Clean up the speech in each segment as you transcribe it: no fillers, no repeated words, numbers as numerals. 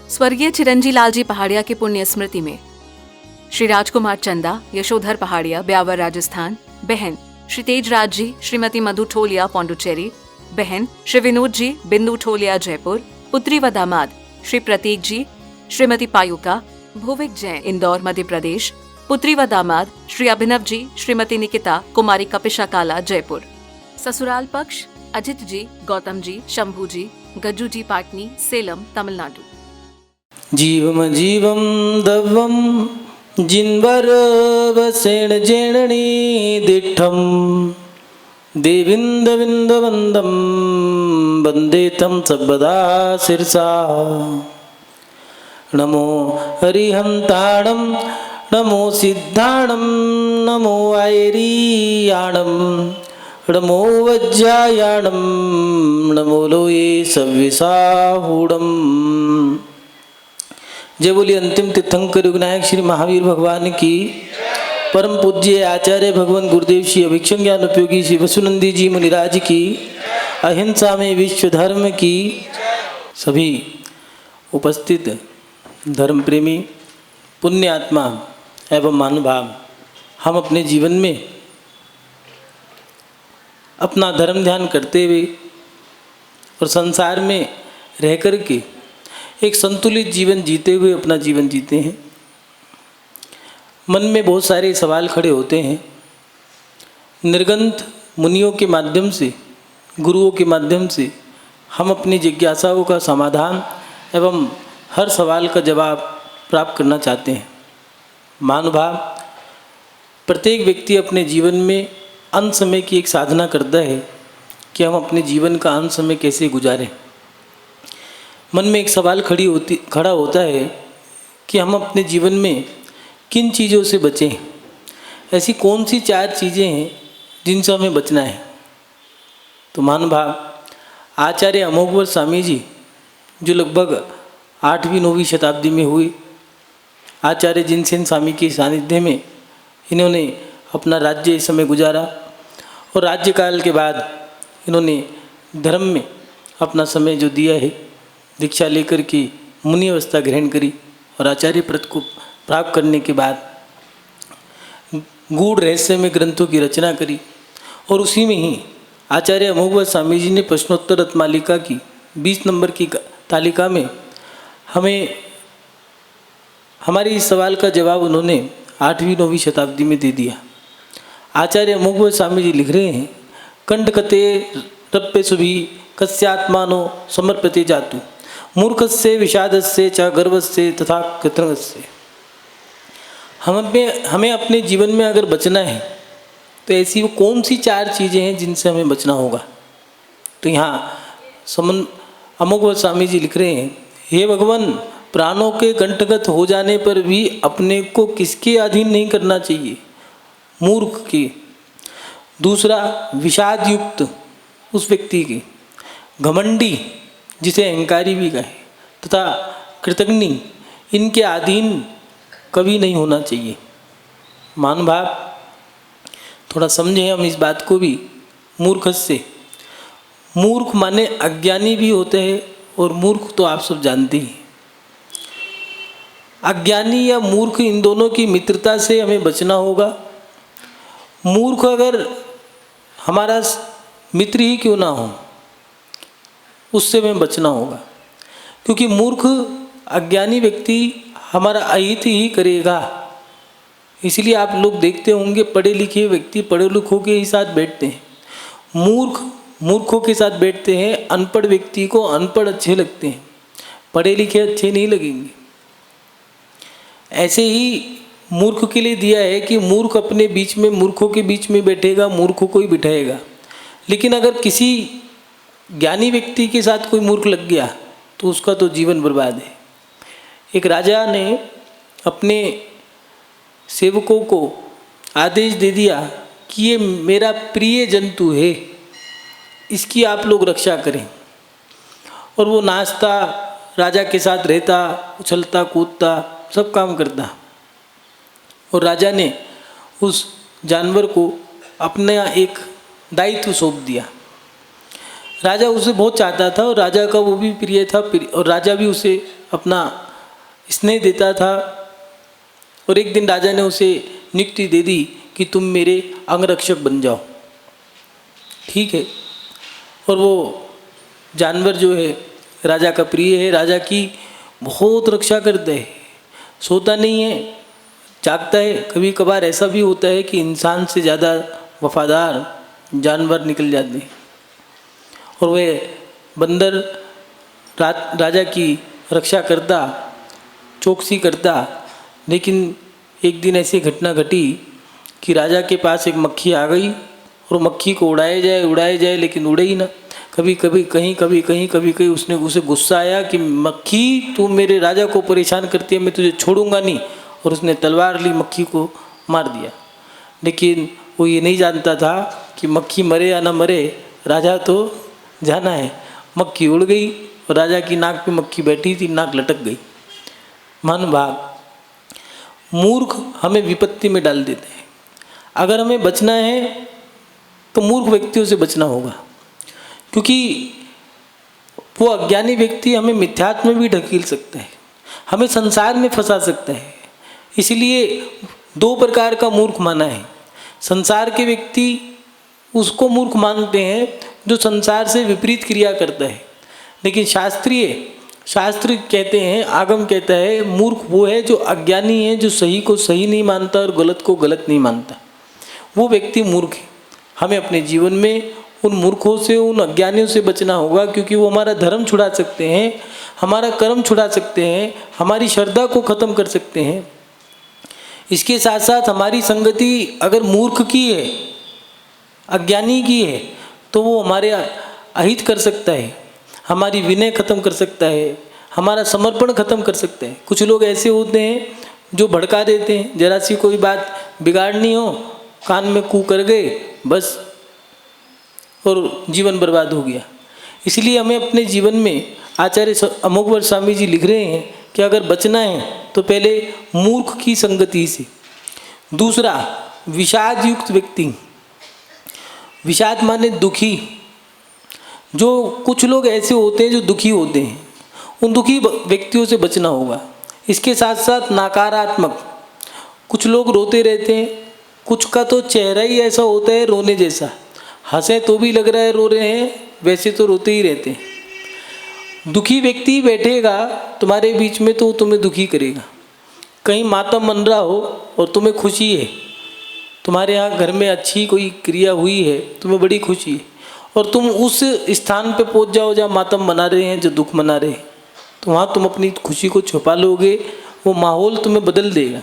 स्वर्गीय चिरंजी लाल जी पहाड़िया की पुण्य स्मृति में श्री राजकुमार चंदा, यशोधर पहाड़िया, ब्यावर, राजस्थान। बहन श्री तेजराज जी, श्रीमती मधु ठोलिया, पौंडुचेरी। बहन श्री विनोद जी, बिंदु ठोलिया, जयपुर। पुत्री व दामाद श्री प्रतीक जी, श्रीमती पायुका, भुविक जैन, इंदौर, मध्य प्रदेश। पुत्री व दामाद श्री अभिनव जी, श्रीमती निकिता, कुमारी कपिशा काला, जयपुर। ससुराल पक्ष अजित जी, गौतम जी, शंभू जी, गज्जू जी, पाटनी, सेलम, तमिलनाडु। जीवम जीवम दवम जिन्वर बसेण जेणनी दिठम देविंद विंद वंदम वंदे तम सर्वदा शिरसा। नमो हरिहंताणम नमो सिद्धाणम नमो आयरीयाणम नमो वज्रायाणम नमो लोये सव्यसाहूणम। जय बोलिए अंतिम तीर्थंकर विनायक श्री महावीर भगवान की। परम पूज्य आचार्य भगवान गुरुदेव श्री अभिक्षण ज्ञान उपयोगी श्री वसुनंदी जी मुनिराज की। अहिंसा में विश्व धर्म की। सभी उपस्थित धर्म प्रेमी पुण्य आत्मा एवं महानुभाव, हम अपने जीवन में अपना धर्म ध्यान करते हुए और संसार में रह कर के एक संतुलित जीवन जीते हुए अपना जीवन जीते हैं। मन में बहुत सारे सवाल खड़े होते हैं। निर्गंथ मुनियों के माध्यम से, गुरुओं के माध्यम से हम अपनी जिज्ञासाओं का समाधान एवं हर सवाल का जवाब प्राप्त करना चाहते हैं। महानुभाव, प्रत्येक व्यक्ति अपने जीवन में अंत समय की एक साधना करता है कि हम अपने जीवन का अंत समय कैसे गुजारें। मन में एक सवाल खड़ा होता है कि हम अपने जीवन में किन चीज़ों से बचें। ऐसी कौन सी 4 चीज़ें हैं जिनसे हमें बचना है। तो महानुभाव, आचार्य अमोघवर स्वामी जी, जो लगभग 8वीं-9वीं शताब्दी में हुए, आचार्य जिनसेन स्वामी के सानिध्य में इन्होंने अपना राज्य इस समय गुजारा और राज्यकाल के बाद इन्होंने धर्म में अपना समय जो दिया है, दीक्षा लेकर के मुनि अवस्था ग्रहण करी और आचार्य पद को प्राप्त करने के बाद गूढ़ रहस्य में ग्रंथों की रचना करी। और उसी में ही आचार्य अमोघवर स्वामी जी ने प्रश्नोत्तर रत्नमालिका की 20 नंबर की तालिका में हमें हमारे इस सवाल का जवाब उन्होंने 8वीं-9वीं शताब्दी में दे दिया। आचार्य अमोघवर स्वामी जी लिख रहे हैं, कंठकते रप्य सुभी कस्यात्मानो समर्पते जातु मूर्खस्य विषादस्य च गर्वस्य तथा कृतज्ञस्य। हमें अपने जीवन में अगर बचना है तो ऐसी वो कौन सी 4 चीज़ें हैं जिनसे हमें बचना होगा। तो यहाँ अमोघवर स्वामी जी लिख रहे हैं, हे भगवान, प्राणों के कंठगत हो जाने पर भी अपने को किसके अधीन नहीं करना चाहिए? मूर्ख के। दूसरा, विषाद युक्त उस व्यक्ति के, घमंडी जिसे अहंकारी भी कहे, तथा कृतघ्नि, इनके अधीन कभी नहीं होना चाहिए। महानुभाव, थोड़ा समझें हम इस बात को भी। मूर्ख से, मूर्ख माने अज्ञानी भी होते हैं और मूर्ख तो आप सब जानते ही। अज्ञानी या मूर्ख, इन दोनों की मित्रता से हमें बचना होगा। मूर्ख अगर हमारा मित्र ही क्यों ना हो, उससे हमें बचना होगा, क्योंकि मूर्ख अज्ञानी व्यक्ति हमारा अहित ही करेगा। इसलिए आप लोग देखते होंगे, पढ़े लिखे व्यक्ति पढ़े लिखों के ही साथ बैठते हैं, मूर्ख मूर्खों के साथ बैठते हैं। अनपढ़ व्यक्ति को अनपढ़ अच्छे लगते हैं, पढ़े लिखे अच्छे नहीं लगेंगे। ऐसे ही मूर्ख के लिए दिया है कि मूर्ख अपने बीच में, मूर्खों के बीच में बैठेगा, मूर्खों को ही बिठाएगा। लेकिन अगर किसी ज्ञानी व्यक्ति के साथ कोई मूर्ख लग गया तो उसका तो जीवन बर्बाद है। एक राजा ने अपने सेवकों को आदेश दे दिया कि ये मेरा प्रिय जंतु है, इसकी आप लोग रक्षा करें। और वो नाचता, राजा के साथ रहता, उछलता कूदता, सब काम करता। और राजा ने उस जानवर को अपना एक दायित्व सौंप दिया। राजा उसे बहुत चाहता था और राजा का वो भी प्रिय था, और राजा भी उसे अपना स्नेह देता था। और एक दिन राजा ने उसे नियुक्ति दे दी कि तुम मेरे अंगरक्षक बन जाओ। ठीक है। और वो जानवर जो है राजा का प्रिय है, राजा की बहुत रक्षा करता है, सोता नहीं है, जागता है। कभी कभार ऐसा भी होता है कि इंसान से ज़्यादा वफादार जानवर निकल जाते हैं। और वह बंदर राजा की रक्षा करता, चौकसी करता। लेकिन एक दिन ऐसी घटना घटी कि राजा के पास एक मक्खी आ गई और मक्खी को उड़ाया जाए लेकिन उड़े ही ना। कभी कभी कहीं उसने उसे गुस्सा आया कि मक्खी तू मेरे राजा को परेशान करती है, मैं तुझे छोड़ूंगा नहीं। और उसने तलवार ली, मक्खी को मार दिया। लेकिन वो ये नहीं जानता था कि मक्खी मरे या ना मरे, राजा तो जाना है। मक्खी उड़ गई और राजा की नाक पे मक्खी बैठी थी, नाक लटक गई। मन भाग। मूर्ख हमें विपत्ति में डाल देते हैं। अगर हमें बचना है तो मूर्ख व्यक्तियों से बचना होगा, क्योंकि वो अज्ञानी व्यक्ति हमें मिथ्यात्व में भी ढकेल सकता है, हमें संसार में फंसा सकता है। इसलिए दो प्रकार का मूर्ख माना है। संसार के व्यक्ति उसको मूर्ख मानते हैं जो संसार से विपरीत क्रिया करता है। लेकिन शास्त्र कहते हैं, आगम कहता है, मूर्ख वो है जो अज्ञानी है, जो सही को सही नहीं मानता और गलत को गलत नहीं मानता। वो व्यक्ति मूर्ख है। हमें अपने जीवन में उन मूर्खों से, उन अज्ञानियों से बचना होगा, क्योंकि वो हमारा धर्म छुड़ा सकते हैं, हमारा कर्म छुड़ा सकते हैं, हमारी श्रद्धा को खत्म कर सकते हैं। इसके साथ साथ हमारी संगति अगर मूर्ख की है, अज्ञानी की है, तो वो हमारे अहित कर सकता है, हमारी विनय खत्म कर सकता है, हमारा समर्पण खत्म कर सकते हैं। कुछ लोग ऐसे होते हैं जो भड़का देते हैं, जरा सी कोई बात बिगाड़नी हो, कान में कू कर गए बस, और जीवन बर्बाद हो गया। इसलिए हमें अपने जीवन में, आचार्य अमोघवर स्वामी जी लिख रहे हैं कि अगर बचना है तो पहले मूर्ख की संगति से। दूसरा, विषाद युक्त व्यक्ति। विषाद माने दुखी। जो कुछ लोग ऐसे होते हैं जो दुखी होते हैं, उन दुखी व्यक्तियों से बचना होगा। इसके साथ साथ नकारात्मक, कुछ लोग रोते रहते हैं, कुछ का तो चेहरा ही ऐसा होता है रोने जैसा, हंसे तो भी लग रहा है रो रहे हैं, वैसे तो रोते ही रहते हैं। दुखी व्यक्ति बैठेगा तुम्हारे बीच में तो तुम्हें दुखी करेगा। कहीं मातम मन रहा हो और तुम्हें खुशी है, तुम्हारे यहाँ घर में अच्छी कोई क्रिया हुई है, तुम्हें बड़ी खुशी है, और तुम उस स्थान पे पहुँच जाओ जहाँ मातम मना रहे हैं, जो दुख मना रहे हैं, तो वहाँ तुम अपनी खुशी को छुपा लोगे, वो माहौल तुम्हें बदल देगा।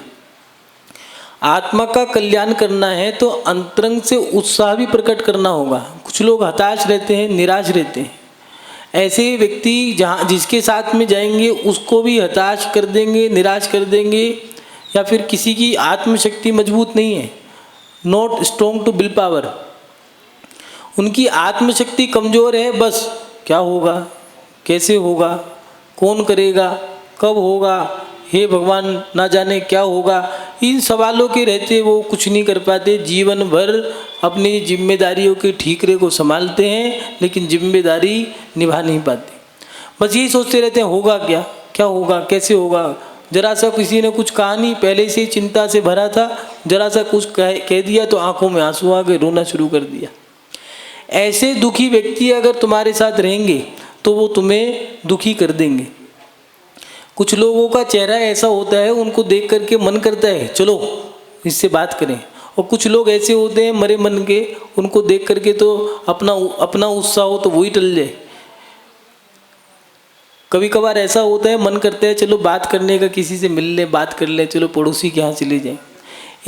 आत्मा का कल्याण करना है तो अंतरंग से उत्साह भी प्रकट करना होगा। कुछ लोग हताश रहते हैं, निराश रहते हैं। ऐसे व्यक्ति जिसके साथ में जाएंगे उसको भी हताश कर देंगे, निराश कर देंगे, या फिर किसी की आत्मशक्ति मजबूत नहीं है, not strong to will power, उनकी आत्मशक्ति कमज़ोर है। बस क्या होगा, कैसे होगा, कौन करेगा, कब होगा, हे भगवान ना जाने क्या होगा, इन सवालों के रहते वो कुछ नहीं कर पाते। जीवन भर अपनी जिम्मेदारियों के ठीकरे को संभालते हैं लेकिन जिम्मेदारी निभा नहीं पाते। बस यही सोचते रहते हैं होगा क्या, क्या होगा, कैसे होगा। जरा सा किसी ने कुछ कहा नहीं, पहले से चिंता से भरा था, जरा सा कुछ कह दिया तो आंखों में आंसू आ गए, रोना शुरू कर दिया। ऐसे दुखी व्यक्ति अगर तुम्हारे साथ रहेंगे तो वो तुम्हें दुखी कर देंगे। कुछ लोगों का चेहरा ऐसा होता है, उनको देख करके मन करता है चलो इससे बात करें, और कुछ लोग ऐसे होते हैं मरे मन के, उनको देख करके तो अपना उत्साह हो तो वही टल जाए। कभी कभार ऐसा होता है मन करता है चलो बात करने का, किसी से मिल ले, बात कर ले, चलो पड़ोसी के यहाँ चले जाएं।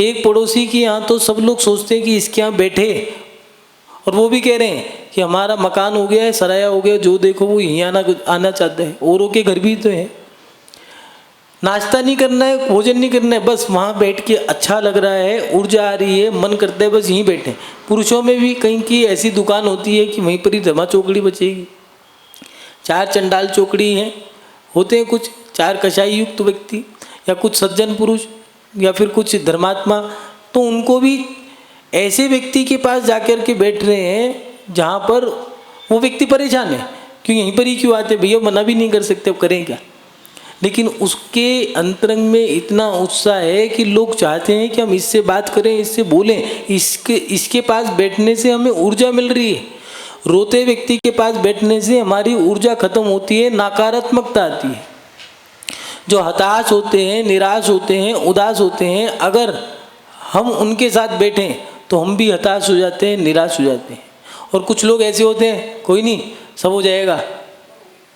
एक पड़ोसी के यहाँ तो सब लोग सोचते हैं कि इसके यहाँ बैठे, और वो भी कह रहे हैं कि हमारा मकान हो गया है, सराया हो गया, जो देखो वो यहीं आना चाहता है। औरों के घर भी तो है, नाश्ता नहीं करना है, भोजन नहीं करना है, बस वहाँ बैठ के अच्छा लग रहा है, ऊर्जा आ रही है, मन करता है बस यहीं बैठे। पुरुषों में भी कहीं की ऐसी दुकान होती है कि वहीं पर ही धमा चौकड़ी बचेगी। 4 चंडाल चौकड़ी हैं, होते हैं कुछ 4 कसाई युक्त व्यक्ति, या कुछ सज्जन पुरुष, या फिर कुछ धर्मात्मा, तो उनको भी ऐसे व्यक्ति के पास जाकर के बैठ रहे हैं जहाँ पर वो व्यक्ति परेशान है, क्यों यहीं पर ही क्यों आते भैया, मना भी नहीं कर सकते, अब करें क्या। लेकिन उसके अंतरंग में इतना उत्साह है कि लोग चाहते हैं कि हम इससे बात करें, इससे बोलें, इसके पास बैठने से हमें ऊर्जा मिल रही है। रोते व्यक्ति के पास बैठने से हमारी ऊर्जा खत्म होती है, नकारात्मकता आती है। जो हताश होते हैं, निराश होते हैं, उदास होते हैं, अगर हम उनके साथ बैठें तो हम भी हताश हो जाते हैं, निराश हो जाते हैं। और कुछ लोग ऐसे होते हैं, कोई नहीं, सब हो जाएगा,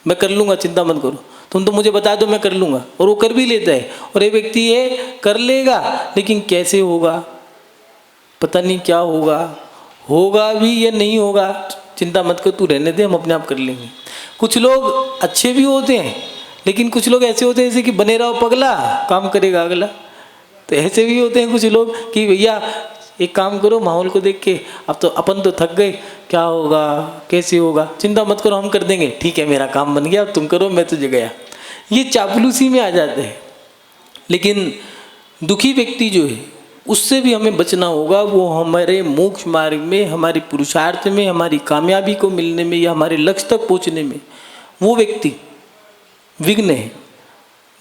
मैं कर लूँगा, चिंता मत करो, तुम तो मुझे बता दो, मैं कर लूँगा, और वो कर भी लेता है। और ये व्यक्ति है कर लेगा, लेकिन कैसे होगा पता नहीं, क्या होगा, होगा भी या नहीं होगा, चिंता मत कर, तू रहने दे, हम अपने आप कर लेंगे। कुछ लोग अच्छे भी होते हैं, लेकिन कुछ लोग ऐसे होते हैं जैसे कि बने रहो पगला, काम करेगा अगला। तो ऐसे भी होते हैं कुछ लोग कि भैया एक काम करो, माहौल को देख के, अब तो अपन तो थक गए, क्या होगा, कैसे होगा, चिंता मत करो, हम कर देंगे, ठीक है मेरा काम बन गया, तुम करो, मैं तुझे गया। ये चापलूसी में आ जाते हैं। लेकिन दुखी व्यक्ति जो है उससे भी हमें बचना होगा। वो हमारे मोक्ष मार्ग में, हमारे पुरुषार्थ में, हमारी कामयाबी को मिलने में या हमारे लक्ष्य तक पहुँचने में वो व्यक्ति विघ्न है,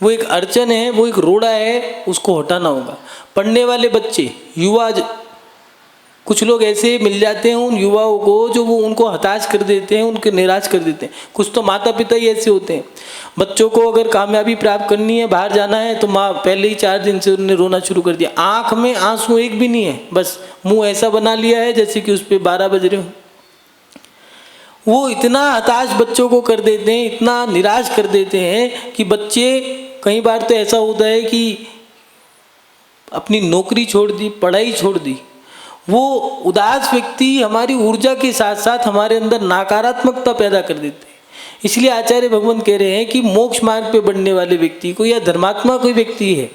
वो एक अड़चन है, वो एक रोड़ा है, उसको हटाना होगा। पढ़ने वाले बच्चे, युवा, कुछ लोग ऐसे मिल जाते हैं उन युवाओं को जो वो उनको हताश कर देते हैं, उनको निराश कर देते हैं। कुछ तो माता पिता ही ऐसे होते हैं, बच्चों को अगर कामयाबी प्राप्त करनी है, बाहर जाना है, तो माँ पहले ही 4 दिन से उन्होंने रोना शुरू कर दिया, आँख में आंसू एक भी नहीं है, बस मुंह ऐसा बना लिया है जैसे कि उस पर 12 बज रहे हो। वो इतना हताश बच्चों को कर देते हैं, इतना निराश कर देते हैं कि बच्चे, कई बार तो ऐसा होता है कि अपनी नौकरी छोड़ दी, पढ़ाई छोड़ दी। वो उदास व्यक्ति हमारी ऊर्जा के साथ साथ हमारे अंदर नकारात्मकता पैदा कर देते हैं। इसलिए आचार्य भगवान कह रहे हैं कि मोक्ष मार्ग पे बढ़ने वाले व्यक्ति को, या धर्मात्मा कोई व्यक्ति है,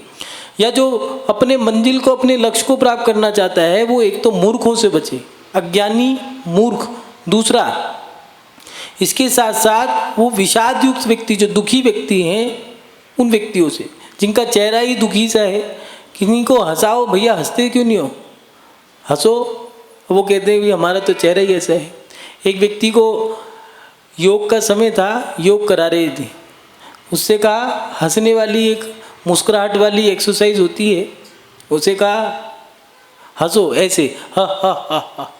या जो अपने मंजिल को, अपने लक्ष्य को प्राप्त करना चाहता है, वो एक तो मूर्खों से बचे, अज्ञानी मूर्ख। दूसरा, इसके साथ साथ वो विषाद युक्त व्यक्ति, जो दुखी व्यक्ति हैं, उन व्यक्तियों से जिनका चेहरा ही दुखी सा है। किन्हीं को हंसाओ, भैया हंसते क्यों नहीं हो, हंसो। वो कहते हैं भी हमारा तो चेहरा ही ऐसा है। एक व्यक्ति को योग का समय था, योग करा रहे थे, उससे कहा हंसने वाली एक मुस्कुराहट वाली एक्सरसाइज होती है, उसे कहा हंसो ऐसे, हा हा हा हा।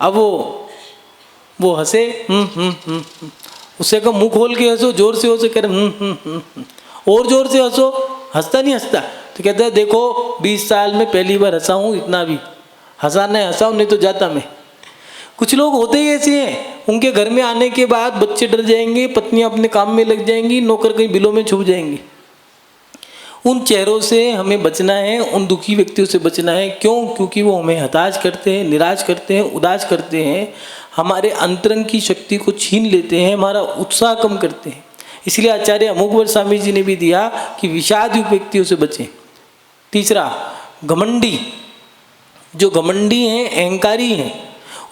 अब वो हंसे, उससे कहा मुंह खोल के हंसो, जोर से हो सके, और जोर से हंसो, हंसता नहीं हंसता। तो कहता है देखो 20 साल में पहली बार हंसा हूँ, इतना भी हंसाना है हंसाओ, नहीं तो जाता मैं। कुछ लोग होते ही ऐसे हैं, उनके घर में आने के बाद बच्चे डर जाएंगे, पत्नियां अपने काम में लग जाएंगी, नौकर कहीं बिलों में छुप जाएंगे। उन चेहरों से हमें बचना है, उन दुखी व्यक्तियों से बचना है। क्यों? क्योंकि वो हमें हताश करते हैं, निराश करते हैं, उदास करते हैं, हमारे अंतरंग की शक्ति को छीन लेते हैं, हमारा उत्साह कम करते हैं। इसलिए आचार्य अमोघवर स्वामी जी ने भी दिया कि विषाद युक्त व्यक्तियों से बचें। तीसरा, घमंडी, जो घमंडी हैं, अहंकारी हैं,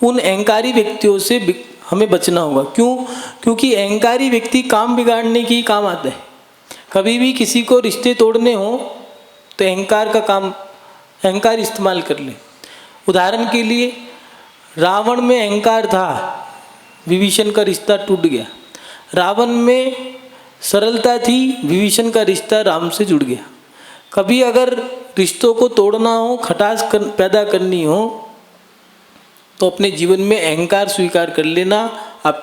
उन अहंकारी व्यक्तियों से हमें बचना होगा। क्यों? क्योंकि अहंकारी व्यक्ति काम बिगाड़ने की काम आता है। कभी भी किसी को रिश्ते तोड़ने हो तो अहंकार का काम, अहंकार इस्तेमाल कर ले। उदाहरण के लिए, रावण में अहंकार था, विभीषण का रिश्ता टूट गया। रावण में सरलता थी, विभीषण का रिश्ता राम से जुड़ गया। कभी अगर रिश्तों को तोड़ना हो, खटास पैदा करनी हो, तो अपने जीवन में अहंकार स्वीकार कर लेना। आप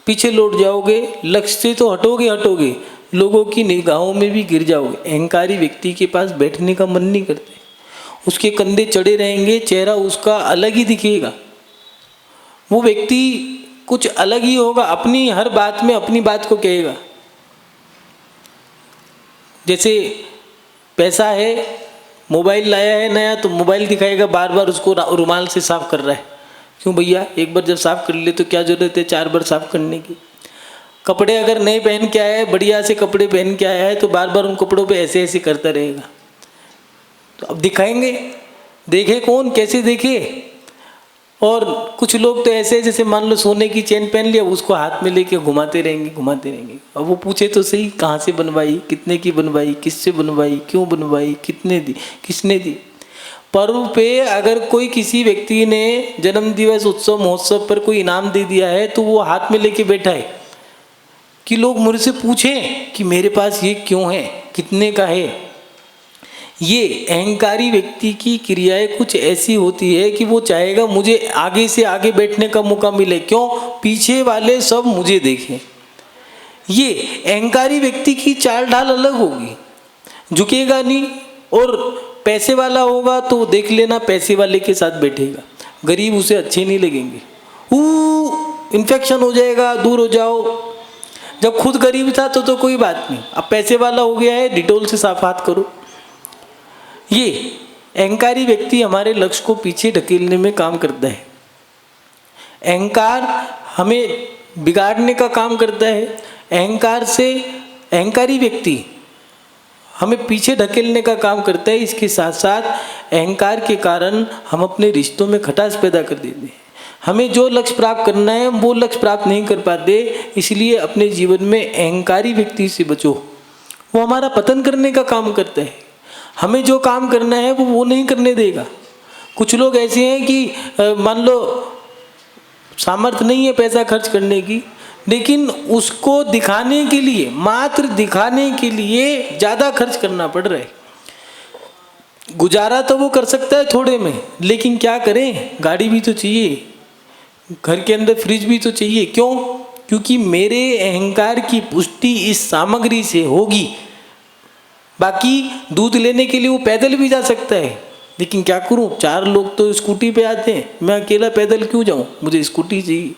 पीछे लौट जाओगे, लक्ष्य से तो हटोगे, लोगों की निगाहों में भी गिर जाओगे। अहंकारी व्यक्ति के पास बैठने का मन नहीं करते, उसके कंधे चढ़े रहेंगे, चेहरा उसका अलग ही दिखेगा, वो व्यक्ति कुछ अलग ही होगा, अपनी हर बात में अपनी बात को कहेगा। जैसे पैसा है, मोबाइल लाया है नया, तो मोबाइल दिखाएगा, बार बार उसको रुमाल से साफ कर रहा है। क्यों भैया, एक बार जब साफ कर ले तो क्या जरूरत है 4 बार साफ करने की। कपड़े अगर नए पहन के आया है, बढ़िया से कपड़े पहन के आया है, तो बार बार उन कपड़ों पे ऐसे ऐसे करता रहेगा। तो अब दिखाएंगे, देखे कौन, कैसे देखे। और कुछ लोग तो ऐसे, जैसे मान लो सोने की चेन पहन लिया, उसको हाथ में लेके घुमाते रहेंगे। अब वो पूछे तो सही, कहाँ से बनवाई, कितने की बनवाई, किससे बनवाई, क्यों बनवाई, कितने दी, किसने दी। पर्व पे अगर कोई किसी व्यक्ति ने जन्म दिवस उत्सव महोत्सव पर कोई इनाम दे दिया है तो वो हाथ में लेके बैठा है कि लोग मुझसे पूछें कि मेरे पास ये क्यों है, कितने का है। ये अहंकारी व्यक्ति की क्रियाएं कुछ ऐसी होती है कि वो चाहेगा मुझे आगे से आगे बैठने का मौका मिले, क्यों, पीछे वाले सब मुझे देखें। ये अहंकारी व्यक्ति की चाल ढाल अलग होगी, झुकेगा नहीं, और पैसे वाला होगा तो देख लेना पैसे वाले के साथ बैठेगा, गरीब उसे अच्छे नहीं लगेंगे, इन्फेक्शन हो जाएगा, दूर हो जाओ। जब खुद गरीब था तो कोई बात नहीं, अब पैसे वाला हो गया है, डिटोल से साफ हाथ करो। ये अहंकारी व्यक्ति हमारे लक्ष्य को पीछे ढकेलने में काम करता है। अहंकार हमें बिगाड़ने का काम करता है। अहंकार से अहंकारी व्यक्ति हमें पीछे ढकेलने का काम करता है। इसके साथ साथ अहंकार के कारण हम अपने रिश्तों में खटास पैदा कर देते हैं। हमें जो लक्ष्य प्राप्त करना है वो लक्ष्य प्राप्त नहीं कर पाते। इसलिए अपने जीवन में अहंकारी व्यक्ति से बचो, वो हमारा पतन करने का काम करता है। हमें जो काम करना है वो नहीं करने देगा। कुछ लोग ऐसे हैं कि मान लो सामर्थ्य नहीं है पैसा खर्च करने की, लेकिन उसको दिखाने के लिए, मात्र दिखाने के लिए ज़्यादा खर्च करना पड़ रहा है। गुजारा तो वो कर सकता है थोड़े में, लेकिन क्या करें, गाड़ी भी तो चाहिए, घर के अंदर फ्रिज भी तो चाहिए। क्यों? क्योंकि मेरे अहंकार की पुष्टि इस सामग्री से होगी। बाकी दूध लेने के लिए वो पैदल भी जा सकता है, लेकिन क्या करूं, 4 लोग तो स्कूटी पे आते हैं, मैं अकेला पैदल क्यों जाऊं, मुझे स्कूटी चाहिए।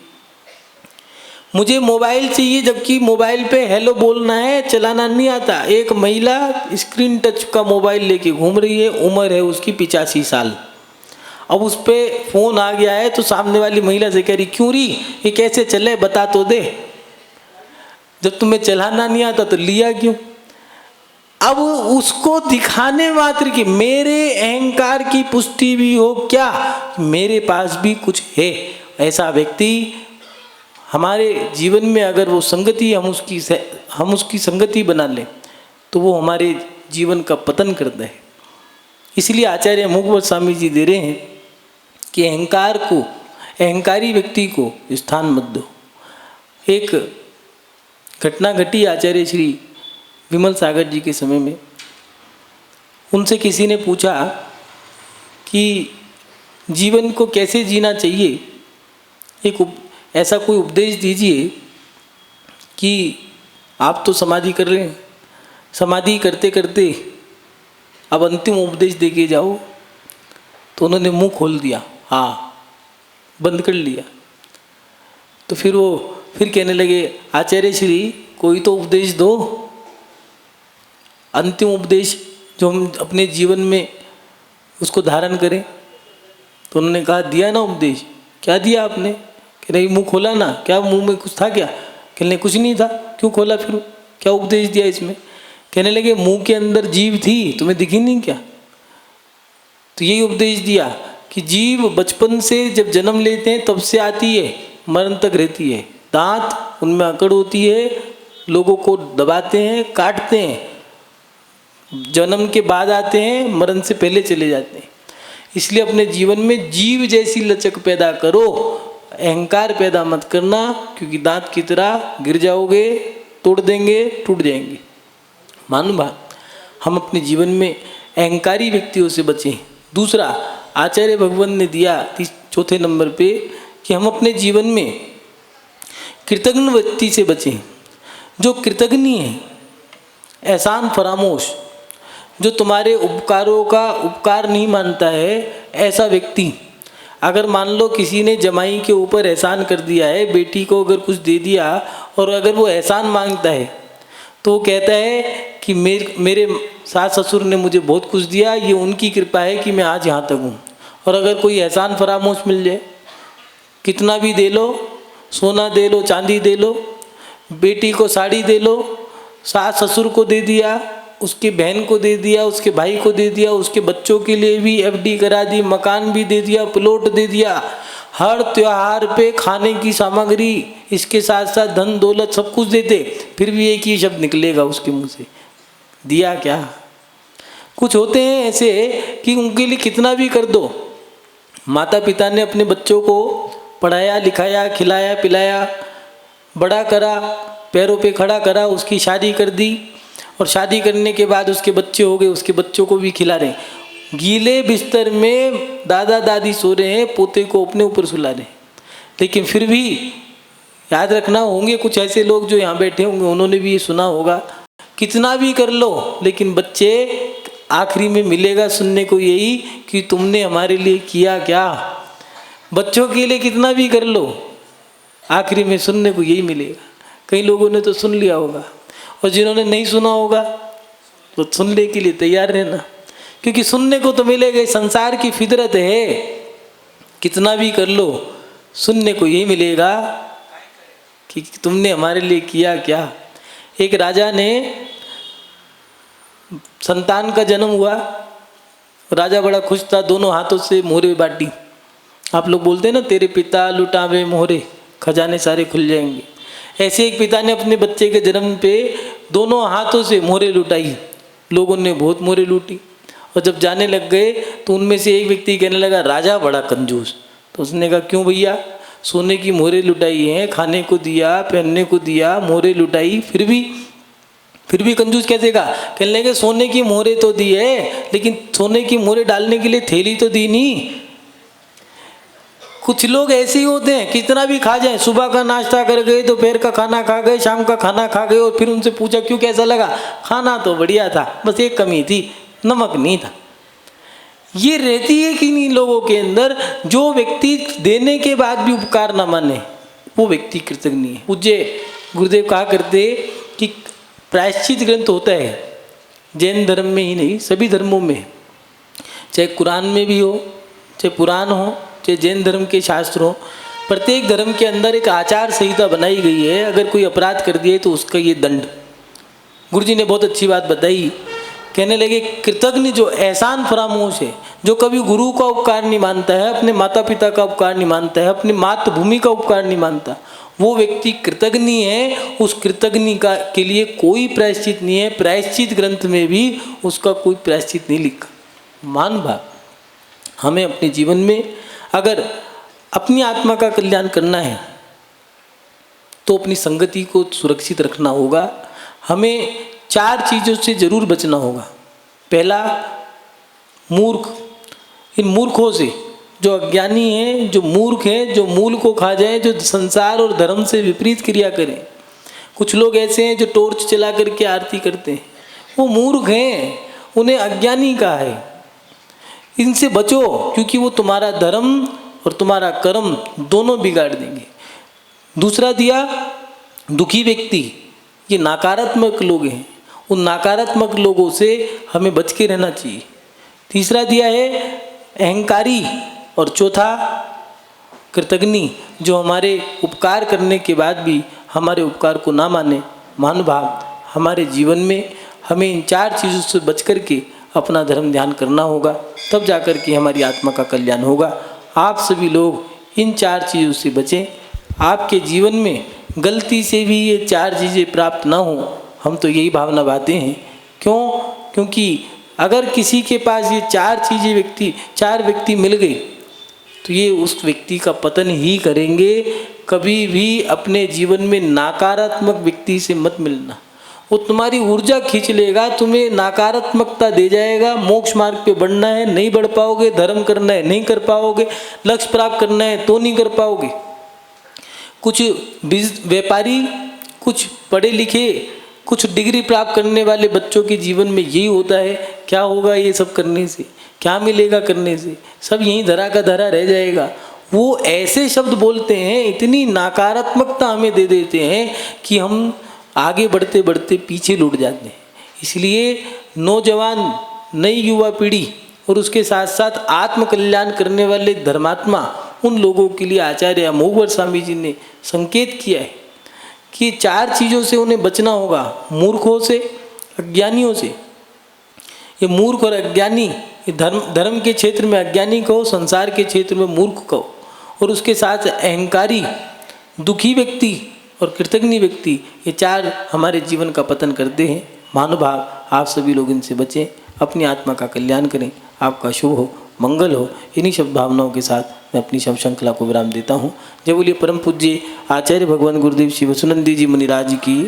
मुझे मोबाइल चाहिए, जबकि मोबाइल पे हेलो बोलना है, चलाना नहीं आता। एक महिला स्क्रीन टच का मोबाइल लेके घूम रही है, उम्र है उसकी 85 साल। अब उस पर फ़ोन आ गया है तो सामने वाली महिला से कह रही, क्यों री, ये कैसे चले, बता तो दे। जब तुम्हें चलाना नहीं आता तो लिया क्यों। अब उसको दिखाने मात्र की, मेरे अहंकार की पुष्टि भी हो क्या, मेरे पास भी कुछ है। ऐसा व्यक्ति हमारे जीवन में अगर वो संगति हम उसकी संगति बना लें तो वो हमारे जीवन का पतन करता है। इसलिए आचार्य मुगवर्त स्वामी जी दे रहे हैं कि अहंकारी व्यक्ति को स्थान मत दो। एक घटना घटी आचार्य श्री विमल सागर जी के समय में। उनसे किसी ने पूछा कि जीवन को कैसे जीना चाहिए, ऐसा कोई उपदेश दीजिए कि आप तो समाधि कर रहे हैं, समाधि करते करते अब अंतिम उपदेश दे के जाओ। तो उन्होंने मुंह खोल दिया, हाँ, बंद कर लिया। तो फिर कहने लगे, आचार्य श्री कोई तो उपदेश दो, अंतिम उपदेश जो हम अपने जीवन में उसको धारण करें। तो उन्होंने कहा, दिया ना उपदेश। क्या दिया आपने? कह रही, मुंह खोला ना। क्या मुंह में कुछ था क्या? कहने कुछ नहीं था। क्यों खोला फिर? क्या उपदेश दिया इसमें? कहने लगे, मुंह के अंदर जीभ थी, तुम्हें दिखी नहीं क्या? तो यही उपदेश दिया कि जीभ बचपन से जब जन्म लेते हैं तब से आती है, मरण तक रहती है। दांत उनमें अकड़ होती है, लोगों को दबाते हैं, काटते हैं, जन्म के बाद आते हैं, मरण से पहले चले जाते हैं। इसलिए अपने जीवन में जीव जैसी लचक पैदा करो, अहंकार पैदा मत करना, क्योंकि दांत की तरह गिर जाओगे, तोड़ देंगे, टूट जाएंगे। मानो बात, हम अपने जीवन में अहंकारी व्यक्तियों से बचें। दूसरा, आचार्य भगवान ने दिया 4 नंबर पे कि हम अपने जीवन में कृतज्ञ व्यक्ति से बचें। जो कृतज्ञ है, एहसान फरामोश, जो तुम्हारे उपकारों का उपकार नहीं मानता है, ऐसा व्यक्ति, अगर मान लो किसी ने जमाई के ऊपर एहसान कर दिया है, बेटी को अगर कुछ दे दिया और अगर वो एहसान मांगता है तो वो कहता है कि मेरे सास ससुर ने मुझे बहुत कुछ दिया, ये उनकी कृपा है कि मैं आज यहाँ तक हूँ। और अगर कोई एहसान फरामोश मिल जाए, कितना भी दे लो, सोना दे लो, चांदी दे लो, बेटी को साड़ी दे लो, सास ससुर को दे दिया, उसके बहन को दे दिया, उसके भाई को दे दिया, उसके बच्चों के लिए भी एफडी करा दी, मकान भी दे दिया, प्लॉट दे दिया, हर त्योहार पे खाने की सामग्री, इसके साथ साथ धन दौलत सब कुछ देते, फिर भी एक ही शब्द निकलेगा उसके मुंह से, दिया क्या? कुछ होते हैं ऐसे कि उनके लिए कितना भी कर दो। माता पिता ने अपने बच्चों को पढ़ाया लिखाया खिलाया पिलाया बड़ा करा, पैरों पे खड़ा करा, उसकी शादी कर दी और शादी करने के बाद उसके बच्चे हो गए, उसके बच्चों को भी खिला रहे। गीले बिस्तर में दादा दादी सो रहे हैं, पोते को अपने ऊपर सुला रहे हैं। लेकिन फिर भी याद रखना, होंगे कुछ ऐसे लोग जो यहाँ बैठे होंगे, उन्होंने भी ये सुना होगा, कितना भी कर लो लेकिन बच्चे आखिरी में मिलेगा सुनने को यही कि तुमने हमारे लिए किया क्या। बच्चों के लिए कितना भी कर लो आखिरी में सुनने को यही मिलेगा। कई लोगों ने तो सुन लिया होगा और जिन्होंने नहीं सुना होगा तो सुनने के लिए तैयार रहना, क्योंकि सुनने को तो मिलेगा। संसार की फितरत है, कितना भी कर लो सुनने को यही मिलेगा कि तुमने हमारे लिए किया क्या। एक राजा ने संतान का जन्म हुआ, राजा बड़ा खुश था, दोनों हाथों से मोहरे बांटी। आप लोग बोलते हैं ना, तेरे पिता लुटावे मोहरे, खजाने सारे खुल जाएंगे। ऐसे एक पिता ने अपने बच्चे के जन्म पे दोनों हाथों से मोहरे लुटाई। लोगों ने बहुत मोहरे लूटी और जब जाने लग गए तो उनमें से एक व्यक्ति कहने लगा, राजा बड़ा कंजूस। तो उसने कहा, क्यों भैया, सोने की मोहरे लुटाई हैं, खाने को दिया पहनने को दिया, मोहरे लुटाई, फिर भी कंजूस कैसे कहा। कहने लगे, सोने की मोहरे तो दी है लेकिन सोने की मोहरे डालने के लिए थैली तो दी नहीं। कुछ लोग ऐसे ही होते हैं, कितना भी खा जाए, सुबह का नाश्ता कर गए, दोपहर का खाना खा गए, शाम का खाना खा गए और फिर उनसे पूछा क्यों, कैसा लगा, खाना तो बढ़िया था, बस एक कमी थी, नमक नहीं था। ये रहती है कि नहीं लोगों के अंदर। जो व्यक्ति देने के बाद भी उपकार न माने वो व्यक्ति कृतज्ञ है। पूज्य गुरुदेव कहा करते कि प्रायश्चित ग्रंथ होता है, जैन धर्म में ही नहीं सभी धर्मों में, चाहे कुरान में भी हो, चाहे पुराण हो, चाहे जैन धर्म के शास्त्र हो, प्रत्येक धर्म के अंदर एक आचार संहिता बनाई गई है। अगर कोई अपराध कर दिए तो उसका ये दंड। गुरुजी ने बहुत अच्छी बात बताई, कहने लगे, कृतज्ञ जो एहसान फरामोश है, जो कभी गुरु का उपकार नहीं मानता है, अपने माता पिता का उपकार नहीं मानता है, अपनी मातृभूमि का उपकार नहीं मानता, वो व्यक्ति कृतज्ञ है। उस कृतज्ञ का के लिए कोई प्रायश्चित नहीं है। प्रायश्चित ग्रंथ में भी उसका कोई प्रायश्चित नहीं लिखा। मान भाव, हमें अपने जीवन में अगर अपनी आत्मा का कल्याण करना है तो अपनी संगति को सुरक्षित रखना होगा। हमें 4 चीज़ों से जरूर बचना होगा। पहला, मूर्ख, इन मूर्खों से, जो अज्ञानी हैं, जो मूर्ख हैं, जो मूल को खा जाएं, जो संसार और धर्म से विपरीत क्रिया करें। कुछ लोग ऐसे हैं जो टॉर्च चला करके आरती करते हैं, वो मूर्ख हैं, उन्हें अज्ञानी कहा है। इनसे बचो, क्योंकि वो तुम्हारा धर्म और तुम्हारा कर्म दोनों बिगाड़ देंगे। दूसरा दिया, दुखी व्यक्ति, ये नकारात्मक लोग हैं, उन नकारात्मक लोगों से हमें बच के रहना चाहिए। तीसरा दिया है अहंकारी, और चौथा कृतज्ञ, जो हमारे उपकार करने के बाद भी हमारे उपकार को ना माने। महानुभाव, हमारे जीवन में हमें इन 4 चीज़ों से बच कर के अपना धर्म ध्यान करना होगा, तब जाकर के हमारी आत्मा का कल्याण होगा। आप सभी लोग इन 4 चीज़ों से बचें। आपके जीवन में गलती से भी ये 4 चीज़ें प्राप्त ना हो, हम तो यही भावना बातें हैं। क्यों? क्योंकि अगर किसी के पास ये 4 व्यक्ति मिल गए तो ये उस व्यक्ति का पतन ही करेंगे। कभी भी अपने जीवन में नकारात्मक व्यक्ति से मत मिलना, वो तुम्हारी ऊर्जा खींच लेगा, तुम्हें नकारात्मकता दे जाएगा। मोक्ष मार्ग पे बढ़ना है, नहीं बढ़ पाओगे, धर्म करना है, नहीं कर पाओगे, लक्ष्य प्राप्त करना है तो नहीं कर पाओगे। कुछ व्यापारी, कुछ पढ़े लिखे, कुछ डिग्री प्राप्त करने वाले बच्चों के जीवन में यही होता है। क्या होगा ये सब करने से, क्या मिलेगा करने से, सब यहीं धरा का धरा रह जाएगा। वो ऐसे शब्द बोलते हैं, इतनी नकारात्मकता हमें दे देते हैं कि हम आगे बढ़ते बढ़ते पीछे लौट जाते हैं। इसलिए नौजवान, नई युवा पीढ़ी और उसके साथ साथ आत्मकल्याण करने वाले धर्मात्मा, उन लोगों के लिए आचार्य अमोघवर स्वामी जी ने संकेत किया है कि 4 चीज़ों से उन्हें बचना होगा। मूर्खों से, अज्ञानियों से। ये मूर्ख और अज्ञानी, ये धर्म के क्षेत्र में अज्ञानी कहो, संसार के क्षेत्र में मूर्ख कहो, और उसके साथ अहंकारी, दुखी व्यक्ति और कृतज्ञ व्यक्ति, ये 4 हमारे जीवन का पतन करते हैं। महानुभाव, आप सभी लोग इनसे बचें। अपनी आत्मा का कल्याण करें, आपका शुभ हो, मंगल हो। इन्हीं शब्द भावनाओं के साथ मैं अपनी शब्द श्रृंखला को विराम देता हूँ। जय बोलिए परम पूज्य आचार्य भगवान गुरुदेव श्री वसुनंदी जी मुनिराज की